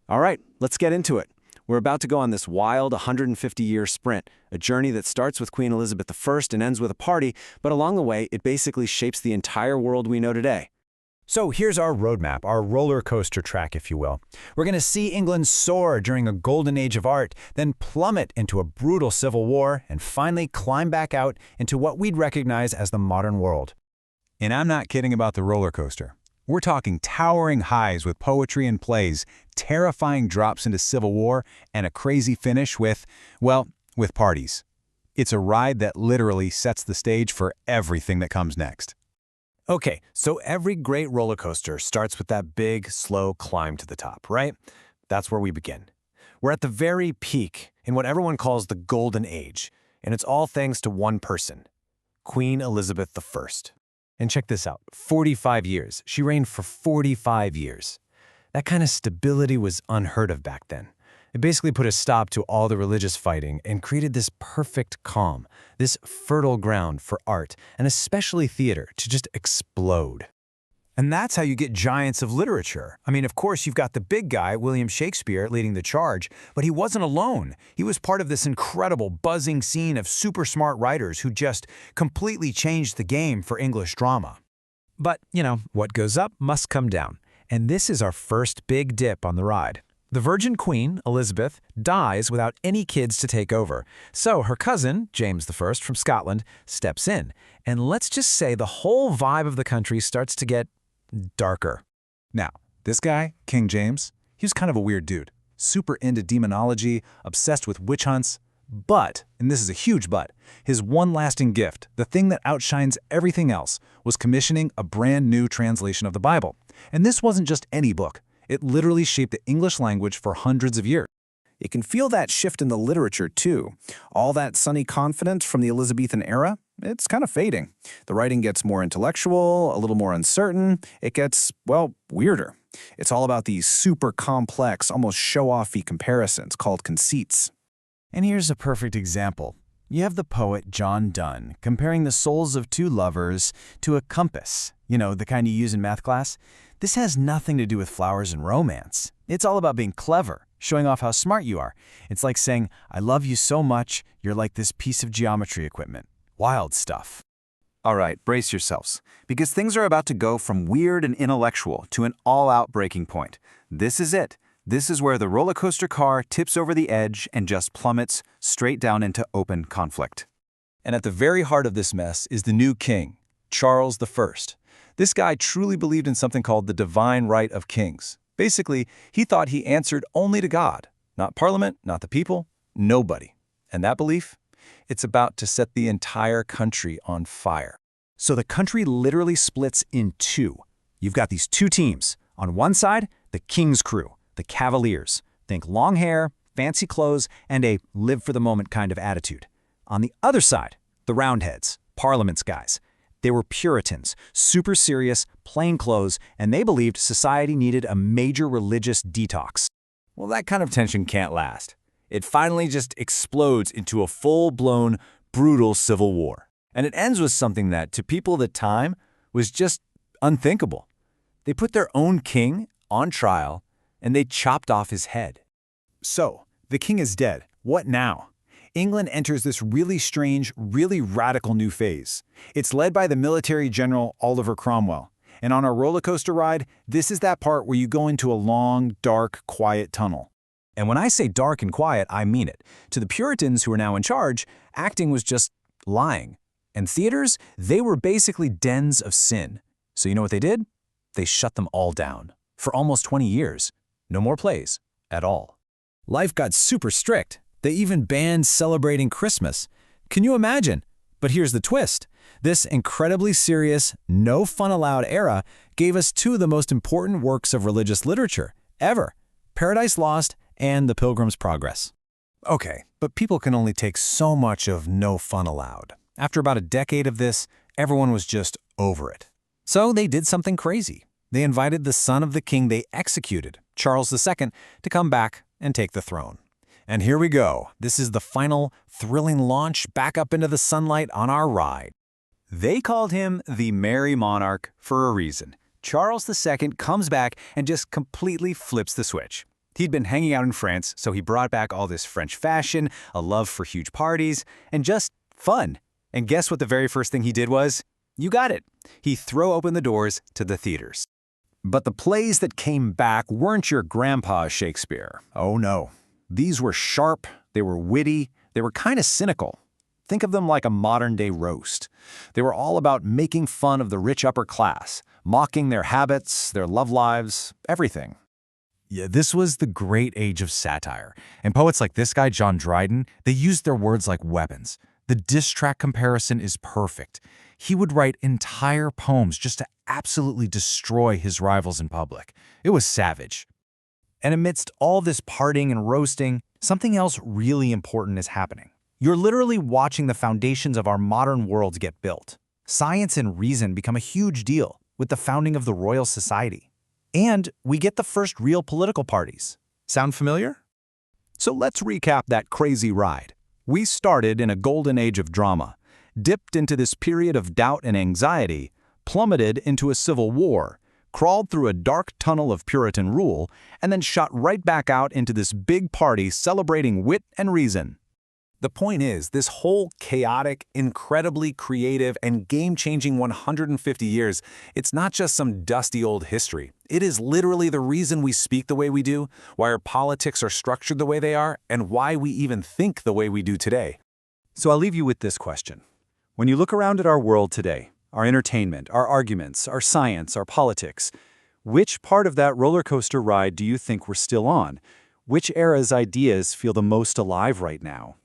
All right, let's get into it. We're about to go on this wild 150-year sprint, a journey that starts with Queen Elizabeth I and ends with a party, but along the way, it basically shapes the entire world we know today. So here's our roadmap, our roller coaster track, if you will. We're going to see England soar during a golden age of art, then plummet into a brutal civil war, and finally climb back out into what we'd recognize as the modern world. And I'm not kidding about the roller coaster. We're talking towering highs with poetry and plays, terrifying drops into civil war, and a crazy finish with parties. It's a ride that literally sets the stage for everything that comes next. Okay, so every great roller coaster starts with that big, slow climb to the top, right? That's where we begin. We're at the very peak in what everyone calls the Golden Age, and it's all thanks to one person, Queen Elizabeth I. And check this out, 45 years. She reigned for 45 years. That kind of stability was unheard of back then. It basically put a stop to all the religious fighting and created this perfect calm, this fertile ground for art, and especially theater, to just explode. And that's how you get giants of literature. I mean, of course, you've got the big guy, William Shakespeare, leading the charge, but he wasn't alone. He was part of this incredible, buzzing scene of super smart writers who just completely changed the game for English drama. But, what goes up must come down. And this is our first big dip on the ride. The Virgin Queen, Elizabeth, dies without any kids to take over. So her cousin, James I from Scotland, steps in. And let's just say the whole vibe of the country starts to get darker. Now, this guy, King James, he was kind of a weird dude. Super into demonology, obsessed with witch hunts. But, and this is a huge but, his one lasting gift, the thing that outshines everything else, was commissioning a brand new translation of the Bible. And this wasn't just any book. It literally shaped the English language for hundreds of years. You can feel that shift in the literature, too. All that sunny confidence from the Elizabethan era, it's kind of fading. The writing gets more intellectual, a little more uncertain. It gets, weirder. It's all about these super complex, almost show-off-y comparisons called conceits. And here's a perfect example. You have the poet John Donne comparing the souls of two lovers to a compass, the kind you use in math class. This has nothing to do with flowers and romance. It's all about being clever, showing off how smart you are. It's like saying, I love you so much, you're like this piece of geometry equipment. Wild stuff. All right, brace yourselves, because things are about to go from weird and intellectual to an all-out breaking point. This is it. This is where the roller coaster car tips over the edge and just plummets straight down into open conflict. And at the very heart of this mess is the new king, Charles I. This guy truly believed in something called the divine right of kings. Basically, he thought he answered only to God, not Parliament, not the people, nobody. And that belief? It's about to set the entire country on fire. So the country literally splits in two. You've got these two teams. On one side, the king's crew, the Cavaliers. Think long hair, fancy clothes, and a live-for-the-moment kind of attitude. On the other side, the Roundheads, Parliament's guys. They were Puritans, super serious, plain clothes, and they believed society needed a major religious detox. Well, that kind of tension can't last. It finally just explodes into a full-blown, brutal civil war. And it ends with something that, to people at the time, was just unthinkable. They put their own king on trial, and they chopped off his head. So, the king is dead. What now? England enters this really strange, really radical new phase. It's led by the military general Oliver Cromwell. And on our roller coaster ride, this is that part where you go into a long, dark, quiet tunnel. And when I say dark and quiet, I mean it. To the Puritans who are now in charge, acting was just lying. And theaters, they were basically dens of sin. So you know what they did? They shut them all down. For almost 20 years. No more plays at all. Life got super strict. They even banned celebrating Christmas. Can you imagine? But here's the twist. This incredibly serious, no fun allowed era gave us two of the most important works of religious literature ever, Paradise Lost and The Pilgrim's Progress. Okay, but people can only take so much of no fun allowed. After about a decade of this, everyone was just over it. So they did something crazy. They invited the son of the king they executed, Charles II, to come back and take the throne. And here we go. This is the final, thrilling launch back up into the sunlight on our ride. They called him the Merry Monarch for a reason. Charles II comes back and just completely flips the switch. He'd been hanging out in France, so he brought back all this French fashion, a love for huge parties, and just fun. And guess what the very first thing he did was? You got it. He threw open the doors to the theaters. But the plays that came back weren't your grandpa's Shakespeare. Oh no. These were sharp, they were witty, they were kind of cynical. Think of them like a modern-day roast. They were all about making fun of the rich upper class, mocking their habits, their love lives, everything. Yeah, this was the great age of satire. And poets like this guy, John Dryden, they used their words like weapons. The diss track comparison is perfect. He would write entire poems just to absolutely destroy his rivals in public. It was savage. And amidst all this partying and roasting, something else really important is happening. You're literally watching the foundations of our modern world get built. Science and reason become a huge deal with the founding of the Royal Society. And we get the first real political parties. Sound familiar? So let's recap that crazy ride. We started in a golden age of drama, dipped into this period of doubt and anxiety, plummeted into a civil war, crawled through a dark tunnel of Puritan rule, and then shot right back out into this big party celebrating wit and reason. The point is, this whole chaotic, incredibly creative, and game-changing 150 years, it's not just some dusty old history. It is literally the reason we speak the way we do, why our politics are structured the way they are, and why we even think the way we do today. So I'll leave you with this question. When you look around at our world today, our entertainment, our arguments, our science, our politics, which part of that roller coaster ride do you think we're still on? Which era's ideas feel the most alive right now?